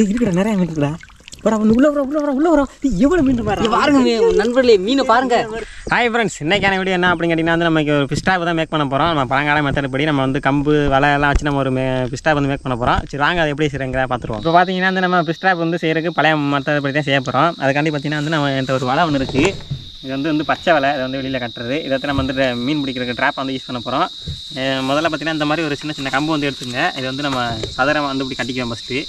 இருக்குடா, நிறைய மீன் இருக்குடா. பட் அவன் உள்ள வர எவ்வளோ மீன் பாருங்க நண்பர்களே, மீனை பாருங்க. ஹாய் ஃப்ரெண்ட்ஸ், இன்றைக்கான வீடியோ என்ன அப்படின்னு கேட்டிங்கன்னா வந்து நமக்கு ஒரு ஃபிஷ் டாப் தான் மேக் பண்ண போகிறோம். நம்ம பழங்கால மெத்தட் படி நம்ம வந்து கம்பு வலை எல்லாம் வச்சு நம்ம ஒரு ஃபிஷ் டாப் வந்து மேக் பண்ண போகிறோம். சரி வாங்க அதை எப்படி செய்கிறேங்க பார்த்துருவோம். இப்போ பார்த்தீங்கன்னா வந்து நம்ம ஃபிஷ் டாப் வந்து செய்கிறதுக்கு பழைய மெத்தட் படி தான் செய்ய போகிறோம். அதுக்காண்டி பார்த்தீங்கன்னா வந்து நம்ம என்கிட்ட ஒரு வலை ஒன்று இருக்குது. இது வந்து பச்சை வலை, இதை வந்து வெளியில் கட்டுறது. இதை வந்து நம்ம வந்து மீன் பிடிக்கிறதுக்கு ட்ராப் வந்து யூஸ் பண்ண போகிறோம். முதல்ல பார்த்தீங்கன்னா இந்த மாதிரி ஒரு சின்ன கம்பு வந்து எடுத்துங்க. இது வந்து நம்ம சதுரம் வந்து இப்படி கட்டிக்குவோம் ஃபஸ்ட்டு.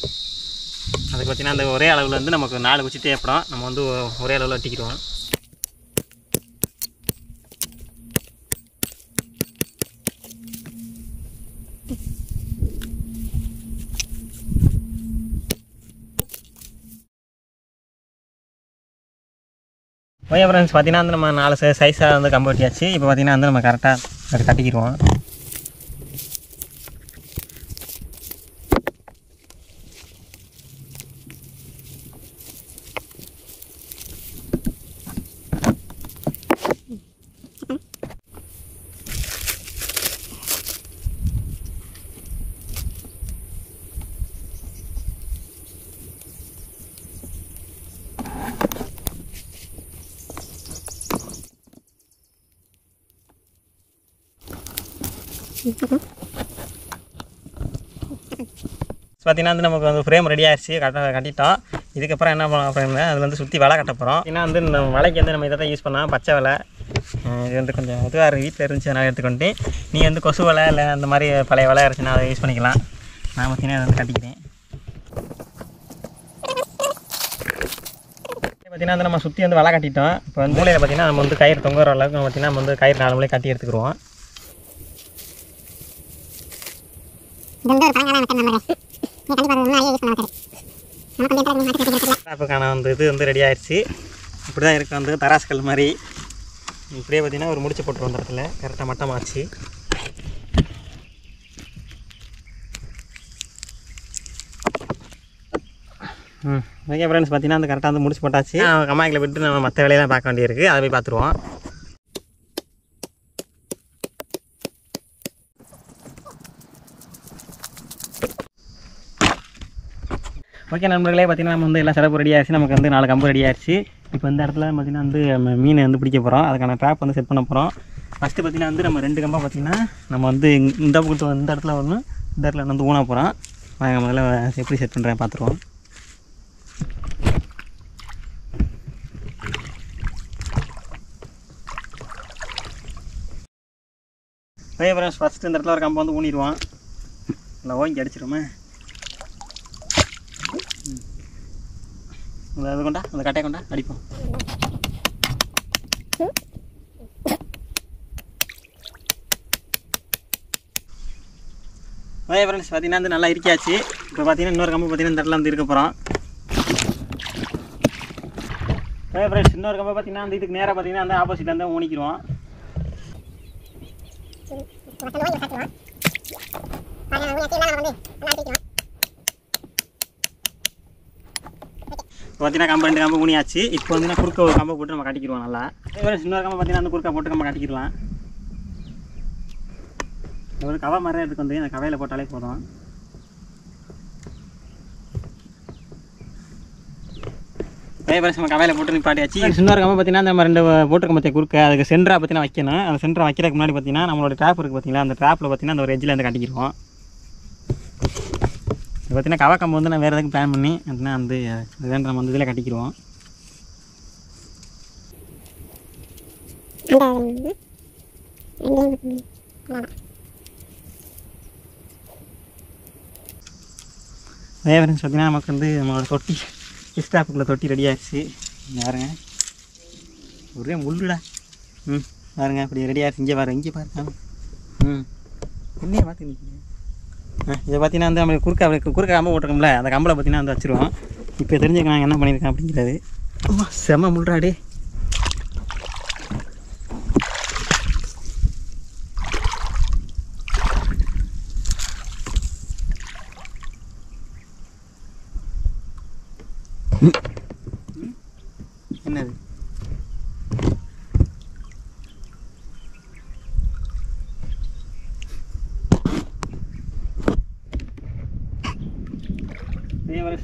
அதுக்கு பார்த்தீங்கன்னா அந்த ஒரே அளவில் வந்து நமக்கு 4 குச்சி தேவைப்படும். நம்ம வந்து ஒரே அளவில் வெட்டிக்கிடுவோம். ஓகே ஃப்ரெண்ட்ஸ், பார்த்தீங்கன்னா வந்து நம்ம 4 சைஸாக வந்து கம்பு வெட்டியாச்சு. இப்போ பார்த்தீங்கன்னா வந்து நம்ம கரெக்டாக கட்டிக்கிடுவோம். பார்த்தீங்கன்னா வந்து நமக்கு வந்து ஃப்ரேம் ரெடி ஆகிடுச்சு, கட்டிட்டோம். இதுக்கப்புறம் என்ன பண்ண ஃப்ரேமில் அதில் வந்து சுற்றி வலை கட்ட போகிறோம். ஏன்னா வந்து இந்த வலைக்கு வந்து நம்ம இதை தான் யூஸ் பண்ணோம், பச்சை வலை. இது வந்து கொஞ்சம் இதுவாக வீட்டில் இருந்துச்சு, நான் எடுத்துக்கொண்டு நீ வந்து கொசு வலை இல்லை அந்த மாதிரி பழைய வலை இருந்துச்சுன்னா அதை யூஸ் பண்ணிக்கலாம். நான் பார்த்தீங்கன்னா அதை வந்து கட்டிக்கிறேன். பார்த்தீங்கன்னா வந்து நம்ம சுற்றி வந்து வலை கட்டிட்டோம். இப்போ வந்து மூலையில் பார்த்தீங்கன்னா நம்ம வந்து கயிறு தொங்குற அளவுக்கு பார்த்தீங்கன்னா நம்ம வந்து கயிறு 4 மூலையை கட்டி எடுத்துக்கிடுவோம். டாப்புக்கான வந்து இது வந்து ரெடி ஆகிடுச்சு. இப்படி தான் இருக்குது, வந்து தராசுகள் மாதிரி. இப்படியே பார்த்தீங்கன்னா ஒரு முடிச்சு போட்டு வந்த இடத்துல கரெக்டாக மட்டமாச்சு. ஓகே ஃப்ரெண்ட்ஸ், பார்த்தீங்கன்னா அந்த கரெக்டாக வந்து முடிச்சு போட்டாச்சு. கம்மாய்க்கில் விட்டு நம்ம மற்ற வேலையெல்லாம் பார்க்க வேண்டியிருக்கு, அதை போய் பார்த்துருவோம். ஓகே நண்பர்களே, பார்த்தீங்கன்னா நம்ம வந்து எல்லாம் செலவு ரெடி ஆகிடுச்சு. நமக்கு வந்து 4 கம்பு ரெடி ஆகிடுச்சு. இப்போ இந்த இடத்துல பார்த்தீங்கன்னா வந்து நம்ம மீனை வந்து பிடிக்க போகிறோம். அதுக்கான ட்ராப் வந்து செட் பண்ண போகிறோம். ஃபஸ்ட்டு பார்த்தீங்கன்னா வந்து நம்ம 2 கம்பாக பார்த்தீங்கன்னா நம்ம வந்து இந்த இடத்துல ஒன்று, இந்த இடத்துல வந்து ஊனா போகிறோம். நாங்கள் முதல்ல எப்படி செட் பண்ணுறேன் பார்த்துருவோம். ஓகே ஃப்ரெண்ட்ஸ், ஃபஸ்ட்டு இந்த இடத்துல ஒரு கம்பை வந்து ஊனிடுவோம். இல்லை ஓங்கி அடிச்சிருமே. அது கொண்டா, அந்த கட்டையை கொண்டா அடிப்போம். ஓகே ஃப்ரெண்ட்ஸ், பார்த்தீங்கன்னா வந்து நல்லா இருக்கியாச்சு. இப்போ பார்த்தீங்கன்னா இன்னொரு கம்பு பார்த்தீங்கன்னா இந்த இடத்துல வந்து இருக்க போகிறோம். ஓகே ஃப்ரெண்ட்ஸ், இன்னொரு கம்பை பார்த்தீங்கன்னா அந்த இதுக்கு நேராக பார்த்தீங்கன்னா அந்த ஆப்போசிட்டில் வந்து ஊனிக்கிடுவோம். பார்த்தீங்கன்னா கம்பு 2 கம்பு ஊனியாச்சு. இப்போ வந்து குறுக்க ஒரு கம்பை போட்டு நம்ம கட்டிக்கிடுவோம் நல்லா. இன்னொரு கம்பை பார்த்தீங்கன்னா அந்த குறுக்கா போட்டு நம்ம கட்டிக்கிடலாம். ஒரு கவை மாதிரி எடுத்து வந்து அந்த கவையில் போட்டாலே போதும். அதே மாதிரி நம்ம கவையில் போட்டு நிப்பாட்டியாச்சு. இன்னொரு கம்பை பார்த்தீங்கன்னா நம்ம 2 போட்டுருக்க மத்திய குறுக்க அதுக்கு சென்டராக பார்த்தீங்கன்னா வைக்கணும். அந்த சென்டரை வைக்கிறதுக்கு முன்னாடி பார்த்தீங்கன்னா நம்மளோட ட்ராப் இருக்குது பார்த்தீங்களா, அந்த ட்ராப்பில் பார்த்தீங்கன்னா அந்த ஒரு எஜ்ஜில் வந்து கட்டிக்கிடுவோம். இது பார்த்தீங்கன்னா கவை கம்பு வந்து நான் வேறு எதுக்கு பிளான் பண்ணி அப்படின்னா வந்து இதுதான் நம்ம வந்து இதில் கட்டிக்கிடுவோம். அதே ஃப்ரெண்ட்ஸ், பார்த்தீங்கன்னா நமக்கு வந்து நம்மளோட தொட்டி ஃபிஷ் டாப்புக்குள்ளே தொட்டி ரெடி ஆகிடுச்சு. பாருங்க, ஒரே முள்ளுடா. பாருங்க அப்படி ரெடி ஆகிடுச்சு. இங்கே பாருங்க. என்னையே பார்த்து நிற்கிறேன். இதை பார்த்தீங்கன்னா வந்து நம்ம குறுக்க கம்பை போட்டிருக்கோம்ல, அந்த கம்பில் பார்த்தீங்கன்னா வந்து வச்சுருவோம். இப்போ தெரிஞ்சுக்க நான் என்ன பண்ணியிருக்கேன் அப்படிங்கிறது. செம்ம முள்ளாடே. என்னது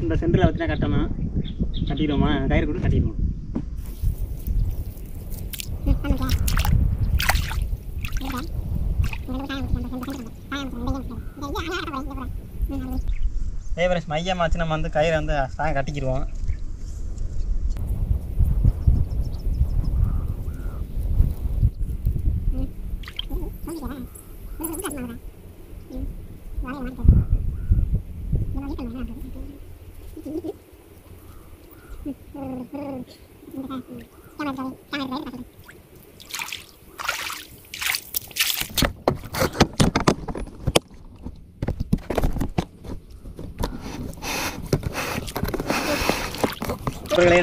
இந்த சென்டரில் பார்த்தீங்கன்னா கட்டணும். கட்டிடுவோமா? கயிறு கூட கட்டிடுவோம். ஃப்ரெண்ட்ஸ் மையமாச்சு நம்ம வந்து கயிறை வந்து ஸ்ட்ராங்காக கட்டிக்கிடுவோம்.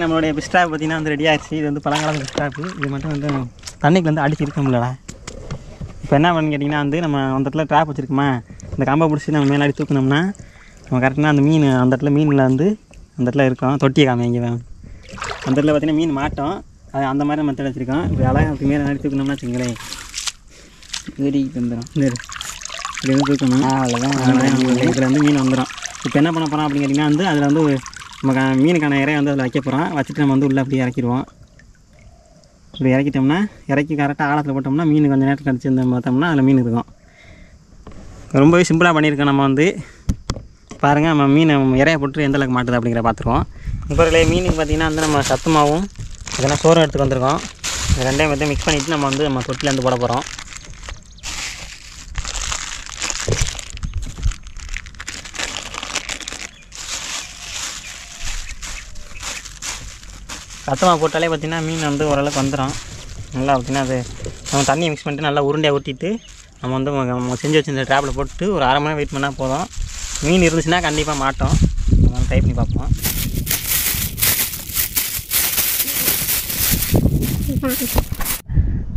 நம்மளுடைய பிஸ்டாப் பார்த்தீங்கன்னா வந்து ரெடி ஆகிடுச்சு. இது வந்து பழங்கால பிஸ்டாப்பு. இது மட்டும் வந்து தண்ணிக்கு வந்து அடிச்சு இருக்க முடியலடா. இப்போ என்ன பண்ணு கேட்டிங்கன்னா வந்து நம்ம அந்த இடத்துல ட்ராப் வச்சுருக்கோமா, இந்த கம்பை பிடிச்சி நம்ம மேலே அடி தூக்கணும்னா நம்ம கரெக்டாக அந்த மீன் அந்த இடத்துல மீனில் வந்து அந்த இடத்துல இருக்கும். தொட்டியை காமிங்க அந்த இடத்துல பார்த்தீங்கன்னா மீன் மாட்டோம். அது அந்த மாதிரி மெத்தட் வச்சுருக்கோம். இப்போ அழகாக அப்படி மேலே அடி தூக்கணும்னா வச்சுங்களேன் ஏறிக்கிட்டு வந்துடும். இப்படி வந்து தூக்கணும். அவ்வளோதான். இதில் வந்து மீன் வந்துடும். இப்போ என்ன பண்ண போகிறோம் அப்படின்னு கேட்டிங்கன்னா வந்து அதில் வந்து நம்ம மீனுக்கான இறையை வந்து அதில் வைக்க போகிறோம். வச்சுட்டு நம்ம வந்து உள்ளே அப்படியே இறக்கிடுவோம். இப்படி இறக்கிட்டோம்னா இறக்கி கரெக்டாக ஆழத்தில் போட்டோம்னா மீன் கொஞ்சம் நேரத்தில் கடிச்சு வந்து பார்த்தோம்னா அதில் மீன் இருக்கும். ரொம்பவே சிம்பிளாக பண்ணியிருக்கோம். நம்ம வந்து பாருங்கள் நம்ம மீன் இறையை போட்டு எந்த அளவுக்கு மாட்டுது அப்படிங்கிற பார்த்துருவோம். இப்போ மீனுக்கு பார்த்திங்கன்னா வந்து நம்ம சத்துமாவும் இதெல்லாம் சோறும் எடுத்துகிட்டு வந்திருக்கோம். இந்த ரெண்டையும் வந்து மிக்ஸ் பண்ணிவிட்டு நம்ம வந்து நம்ம தொட்டிலேருந்து போட போகிறோம். சத்தமாக போட்டாலே பார்த்திங்கன்னா மீன் வந்து ஓரளவுக்கு வந்துடும். நல்லா பார்த்திங்கன்னா அது நம்ம தண்ணியை மிக்ஸ் பண்ணிட்டு நல்லா உருண்டையாக ஊற்றிட்டு நம்ம வந்து நம்ம செஞ்சு வச்சுருந்த ட்ராப்பில் போட்டு ஒரு அரை மணி நேரம் வெயிட் பண்ணால் போதும். மீன் இருந்துச்சுன்னா கண்டிப்பாக மாட்டோம். நம்ம ட்ரை பண்ணி பார்ப்போம்.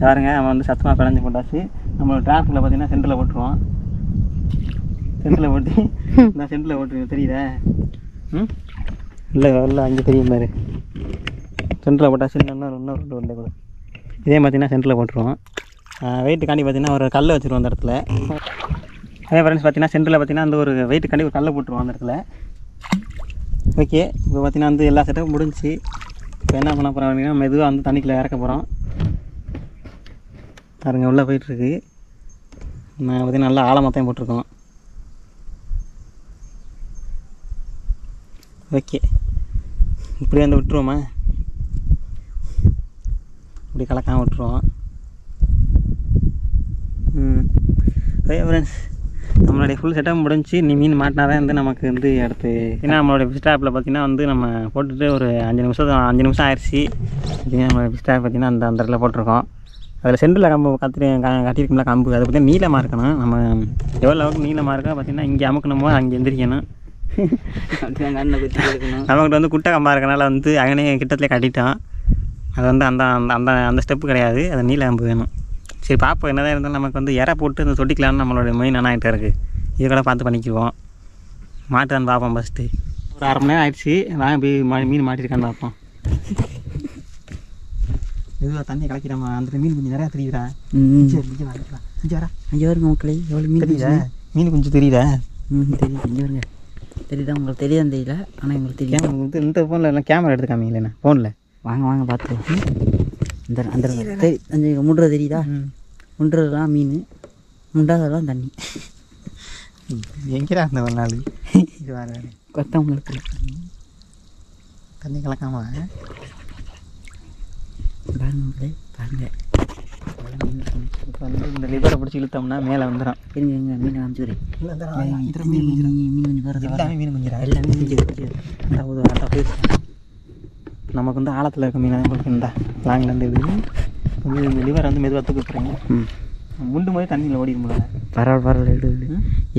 பாருங்க நம்ம வந்து சத்தமாக பிணைஞ்சு போட்டாச்சு. நம்ம ட்ராப்பில் பார்த்திங்கன்னா சென்டரில் போட்டுருவோம். சென்டரில் போட்டு இந்த சென்டரில் போட்டு தெரியுதா? இல்லை இல்லை அங்கே தெரியும் பாரு. சென்டரில் போட்டால் இன்னொரு உருண்டை கூட இதே பார்த்திங்கன்னா சென்டரில் போட்டுருவோம். வெயிட்டுக்காண்டி பார்த்திங்கன்னா ஒரு கல்லை வச்சுருவோம் அந்த இடத்துல. அதே ஃப்ரெண்ட்ஸ் பார்த்திங்கன்னா சென்டரில் பார்த்திங்கன்னா அந்த ஒரு வெயிட்டுக்காண்டி ஒரு கல்லை போட்டுருவோம் அந்த இடத்துல. ஓகே, இப்போ பார்த்திங்கன்னா வந்து எல்லா செட்டப்பும் முடிஞ்சிச்சு. இப்போ என்ன பண்ண போகிறோம் அப்படின்னா மெதுவாக வந்து தண்ணிக்குள்ளே இறக்க போகிறோம். பாருங்க உள்ளே போயிட்டுருக்கு. நான் பார்த்திங்கன்னா நல்லா ஆழமாத்தையும் போட்டிருக்கோம். ஓகே, இப்படி வந்து விட்டுருவோமா? இப்படி கலக்காமல் விட்டுருவோம். ஓகே ஃப்ரெண்ட்ஸ், நம்மளுடைய ஃபுல் செட்டப் முடிஞ்சு. நீ மீன் மாட்டினா தான் வந்து நமக்கு வந்து அடுத்து ஏன்னா நம்மளுடைய ஃபிஷ் ட்ராப்பில் பார்த்திங்கன்னா வந்து நம்ம போட்டுட்டு ஒரு 5 நிமிஷம் ஆயிடுச்சு. நம்மளுடைய ஃபிஷ் ட்ராப் பார்த்திங்கன்னா அந்த இடத்துல போட்டிருக்கோம். அதில் சென்டரில் கம்பு கட்டியிருக்கோம்ல கம்பு, அதை பார்த்திங்கன்னா நீளமாக இருக்கணும். நம்ம எவ்வளோ அளவுக்கு நீளமாக இருக்கோ பார்த்திங்கன்னா இங்கே அமுக்கணுமோ அங்கே எந்திரிக்கணும். நமக்கு வந்து குட்டை கம்பாக இருக்கனால வந்து அங்கனே கிட்டத்துலேயே கட்டிட்டோம். அது வந்து அந்த அந்த அந்த ஸ்டெப்பு கிடையாது, அது நீல கம்பு வேணும். சரி பார்ப்போம், என்னதான் இருந்தாலும் நமக்கு வந்து இறை போட்டு இந்த தொட்டிக்கலான்னு நம்மளோட மெயின் ஆகிட்டே இருக்குது. இது கூட பார்த்து பண்ணிக்குவோம். மாட்டுதான்னு பார்ப்போம். ஃபஸ்ட்டு ஒரு அரை மணி நேரம் ஆகிடுச்சு. வாங்க போய் மீன் மாட்டிருக்கான்னு பார்ப்போம். இதுவாக தண்ணியை கலக்கிடாம அந்த மீன் கொஞ்சம் நிறையா தெரியுதா? அங்கே வருங்க மக்களே, எவ்வளோ மீன் தெரியுதா? மீன் கொஞ்சம் தெரியுதா? தெரியுது. இங்கே வருங்க, தெரியுதா? உங்களுக்கு தெரியாதுன்னு தெரியல, ஆனால் எங்களுக்கு தெரியும். உங்களுக்கு இந்த ஃபோனில் எல்லாம் கேமரா எடுத்து காமிங்களேண்ணா ஃபோனில். வாங்க பார்த்துருவோம். இந்த அந்த சரி அந்த முண்டுறது தெரியுதா? முண்டுறதுலாம் மீன், முண்டாதெல்லாம் தண்ணி. எங்கேடா அந்த ஒரு நாள் இது வேறு கொத்தவங்களுக்கு தண்ணி கலக்காம பாருங்க பாருங்க. இப்போ வந்து இந்த லிவரை பிடிச்சி இழுத்தோம்னா மேலே வந்துடும். இருங்க மீன் காமிச்சுக்கிறேன். மீன் கொஞ்சம் வருது. எல்லாமே மீன் கொஞ்சம் எல்லாமே கொஞ்சம் நமக்கு வந்து ஆழத்தில் இருக்க மீன் உங்களுக்கு இந்த லாங்லேருந்து இது கொஞ்சம் இந்த லிவர் வந்து மெதுவாக தூக்குறீங்க. முண்டு போய் தண்ணியில் ஓடிட முடியல. பரவாயில்ல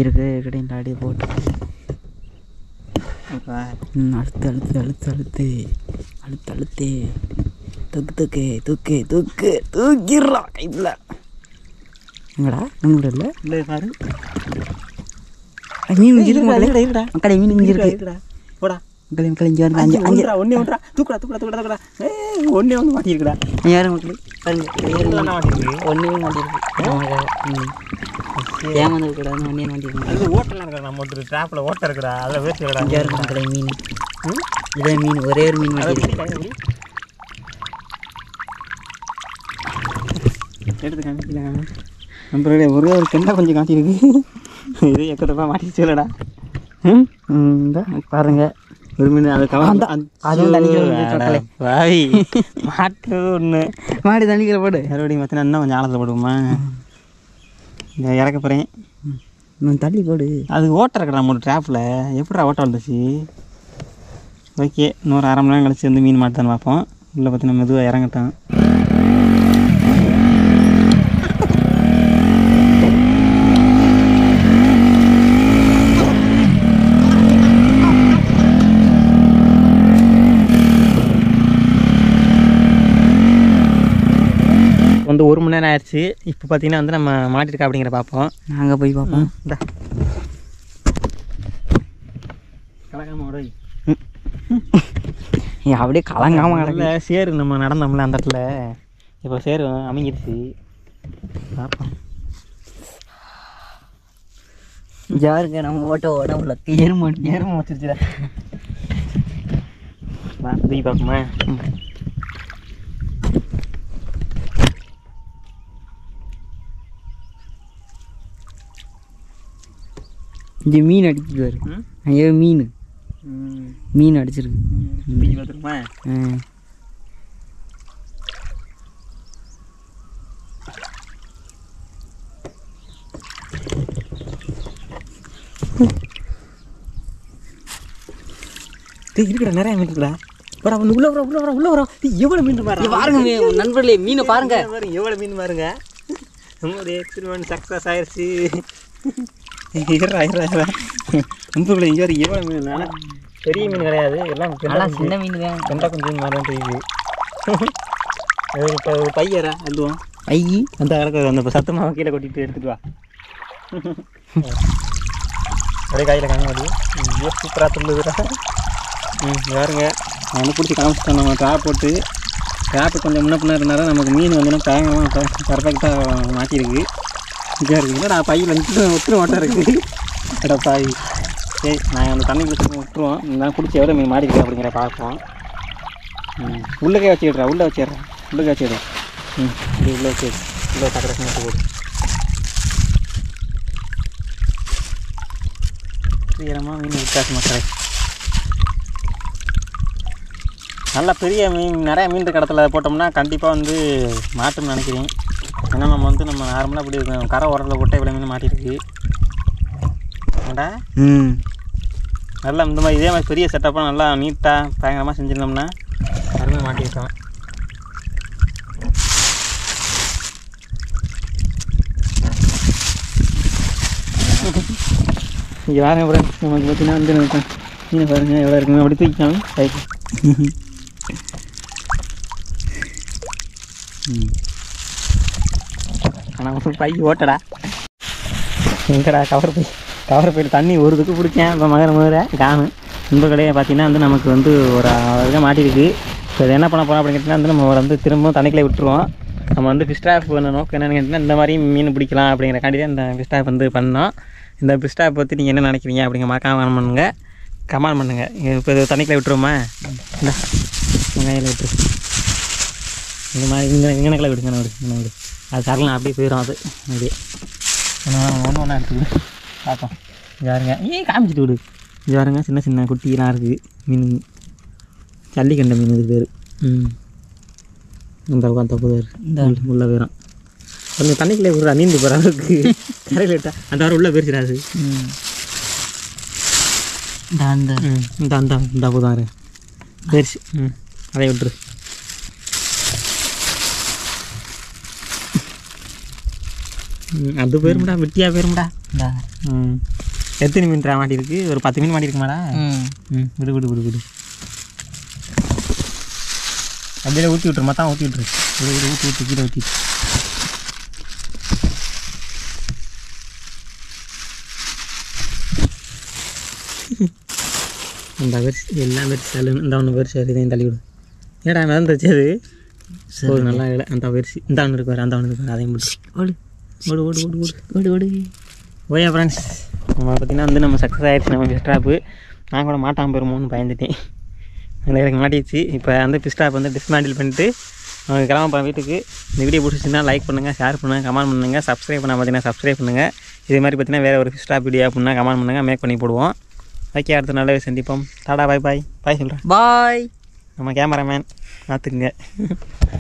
இருக்கு இந்த அடி போட்டு அழுத்து தூக்கிடுறான் கையில். எங்கடா நம்மளோட இல்லை இல்லை பாரு மீன் மக்களே, மீன் இங்கே இருக்குடா. போடா மக்களே இங்கே வந்து அஞ்சு ஒன்றே ஒன்றா தூக்குடா ஒன்றே ஒன்று மாட்டியிருக்குடா. யாரும் மக்களே பாருங்க, மாட்டிருக்கு ஒன்றே மாட்டிருக்கு. ஏமாந்து கூடாது வண்டியை மாட்டிருக்கேன். அது ஓட்டெல்லாம் இருக்கா, நம்ம ஒரு ட்ராப்பில் ஓட்டை இருக்குடா, அதில் வேஸ்ட் இருக்கடா. இங்கே இருக்கும் கடை மீன். இதே மீன் ஒரே ஒரு மீன் மாட்டிருக்கு. எடுத்து காமிக்கலாங்க. நம்மளுடைய ஒரே ஒரு கெண்டை கொஞ்சம் காட்டியிருக்கு. இது எக்கத்தப்பா மாட்டிச்சு இல்லைடா. இந்த பாருங்க ஒரு மீன் அது அதுவும் தண்ணிக்கிற வாய் மாட்டுறது ஒன்று மாடி தண்ணிக்கிற போடு. மறுபடியும் பார்த்தீங்கன்னா இன்னும் கொஞ்சம் ஆழத்தில் போடுவோமா. இந்த இறக்க போகிறேன். தள்ளி போடு. அது ஓட்டை இருக்கடா நம்ம ஒரு ட்ராப்பில். எப்படா ஓட்டை வந்துச்சு. ஓகே, இன்னொரு அரை மணி நேரம் கழிச்சு வந்து மீன் மாட்டுதான்னு பார்ப்போம். உள்ளே பார்த்தீங்கன்னா மெதுவாக இறங்கட்டும். வந்து 1 மணி நேரம் ஆயிடுச்சு. இப்போ பார்த்தீங்கன்னா வந்து நம்ம மாட்டிருக்கா அப்படிங்கிற பார்ப்போம். நாங்கள் போய் பார்ப்போம். இந்த கலக்காம விட அப்படியே கலங்காமல் கிடக்கு. சேரு நம்ம நடந்தோம்ல அந்த இடத்துல, இப்போ சேரு அமைங்கிருச்சு. பார்ப்போம். ஜாருங்க நம்ம ஓட்ட உடம்புல ஏறும் வச்சிருச்சுடா. தூக்கி பார்ப்போமா. இங்கே மீன் அடிச்சுட்டு அங்கே மீன் அடிச்சிருக்கு. தூக்கி பார்த்துருமா. இருக்குடா, நிறைய மீன் இருக்குடா. உள்ள வர எவ்வளோ மீன் பாருங்க நண்பர்களே, மீனை பாருங்க. எவ்வளோ மீன் பாருங்க. நம்மளுடைய எக்ஸ்பெரிமெண்ட் சக்ஸஸ் ஆயிடுச்சு. நண்பர்களே இங்கே வர எவ்வளோ மீன். ஆனால் பெரிய மீன் கிடையாது, எல்லாம் சின்ன மீன் தான். கெண்டா கொஞ்சம் மாதிரி தான் தெரியுது. இப்போ ஒரு பையரா அல்லுவோம். பை அந்த கிடக்கு அந்த சத்தமாக கீழே கொட்டிட்டு எடுத்துட்டு வா. அப்படியே கையில் காங்க அப்படியே சூப்பராக துள்ளுதுடா. பாருங்க நான் வந்து பிடிச்சி காமிச்சிட்டோம். நம்ம ட்ராப்பு கொஞ்சம் முன்ன பின்னா இருந்தாலும் நமக்கு மீன் வந்து பயங்கரமாக பர்ஃபெக்டாக மாட்டியிருக்கு. இதாக இருக்குதுல்ல, நான் பையில் ஒட்டுற மாட்டேன் இருக்குது. அட பாய். சரி, நாங்கள் அந்த தண்ணி குளிச்சு விட்டுருவோம். நான் பிடிச்சி எவ்வளோ மீன் மாட்டிருக்கு அப்படிங்கிற பார்ப்போம். உள்ளே வச்சுடுறேன். உள்ளே வச்சிடுறேன். இப்படி உள்ளே வச்சு உள்ளே டக்கு மட்டும் போடு. சீக்கிரமாக மீன் வித்தியாசமாக கிடைக்கும். நல்லா பெரிய மீன், நிறையா மீன் இருக்க இடத்துல போட்டோம்னா கண்டிப்பாக வந்து மாட்டும்னு நினைக்கிறேன். ஏன்னா நம்ம நார்மலாக இப்படி கரை உரத்தில் போட்டால் இவ்வளோ மீன் மாட்டிருக்கு. ஏண்டா நல்லா இந்த மாதிரி இதே மாதிரி பெரிய செட்டப்பாக நல்லா நீட்டாக பயங்கரமாக செஞ்சுருந்தோம்னா அருமையாக மாட்டியிருக்கோம். இங்கே பாருங்க அப்புறம் நமக்கு பார்த்தீங்கன்னா வந்து மீன் பாருங்கள் எவ்வளோ இருக்குங்க. அப்படி தூக்கிக்கலாம் கைக்கு. ஆனால் ஒரு பை ஓட்டடா. எங்கடா கவர் போயிட்டு தண்ணி ஒரு இதுக்கு பிடிச்சேன். இப்போ மதுரை காணும். இந்த கடையை பார்த்தீங்கன்னா வந்து நமக்கு வந்து ஒரு இதாக மாட்டிருக்கு. இப்போ இதை என்ன பண்ண போகிறோம் அப்படின்னு கேட்டிங்கன்னா வந்து நம்ம வந்து திரும்பவும் தண்ணிக்குள்ளே விட்டுருவோம். நம்ம வந்து ஃபிஷ் ட்ராப் பண்ண நோக்கம் என்னென்னு கேட்டிங்கன்னா இந்த மாதிரி மீன் பிடிக்கலாம் அப்படிங்கிறக்காண்டி தான் இந்த ஃபிஷ் ட்ராப் வந்து பண்ணோம். இந்த ஃபிஷ் ட்ராப் பற்றி நீங்கள் என்ன நினைக்கிறீங்க அப்படிங்கிற மறக்காம கமெண்ட் பண்ணுங்கள். இப்போ இது தண்ணிக்குள்ளே விட்டுருவோமா. இந்த வெங்காயில் விட்டுரு. இந்த மாதிரி இங்கனக்கில் விடுங்க. விடு அது சரலாம் அப்படியே போயிடும். அது அப்படியே ஒன்று எடுத்துக்கிடு பார்ப்போம். இது பாருங்க காமிச்சிட்டு விடு. இது பாருங்க சின்ன சின்ன குட்டிலாம் இருக்குது மீன். ஜல்லிக்கண்டை மீன் இது பேர். அந்த பேர் இந்த உள்ளே போயிடும். கொஞ்சம் தண்ணிக்குள்ளே விடுறா நீந்து போகிற அளவுக்கு கரையில் விட்டா அந்த வாரம் உள்ளே போயிருச்சிடாது. இந்த போதாரு போயிடுச்சு. அதை விட்டுரு. அது போயிரும்டா, வெட்டியாக போயிரும்டா. எத்தனை மீன் மாட்டிருக்கு? ஒரு 10 மீன் மாட்டிருக்குமாடா. விடு அப்படியே ஊற்றி விட்டுரு. மொத்தம் ஊற்றி விட்டுரு. ஊற்றி கீழே ஊற்றி அந்த பெருசு எல்லாம் பெருசு தள்ளு. இந்த ஒன்று பெருசு இதையும் தள்ளி விடு. ஏடா மிதந்துச்சு அது. நல்லா இல்லை அந்த பெருசு. இந்த ஒன்று இருக்கு, அந்த ஒன்று இருக்கு, அதையும் முடிச்சு ஓடு ஓடு ஓடு ஓடு ஓடு ஓடு. ஓயா ஃப்ரெண்ட்ஸ், நம்ம பார்த்தீங்கன்னா வந்து நம்ம சக்ஸஸ் ஆகிடுச்சு. நம்ம ஃபிஷ் ட்ராப்பு நான் கூட மாட்டாமல் போயிருமோன்னு பயந்துட்டேன். அதில் எனக்கு மாட்டிடுச்சு. இப்போ வந்து ஃபிஷ் ட்ராப் வந்து டிஸ்மேண்டில் பண்ணிட்டு அவங்க கிளம்ப வீட்டுக்கு. இந்த வீடியோ பிடிச்சிச்சுன்னா லைக் பண்ணுங்கள், ஷேர் பண்ணுங்கள், கமெண்ட் பண்ணுங்கள். சப்ஸ்கிரைப் பண்ண பார்த்தீங்கன்னா சப்ஸ்கிரைப் பண்ணுங்கள். இதே மாதிரி பார்த்தீங்கன்னா வேறு ஒரு ஃபிஷ் ட்ராப் வீடியோ அப்படின்னா கமெண்ட் பண்ணுங்கள், மேக் பண்ணி போடுவோம். ஓகே, அடுத்த நாளே சந்திப்போம். டாடா, பாய் பாய். பாய் சொல்கிறேன். பாய். நம்ம கேமராமேன் பார்த்துக்குங்க.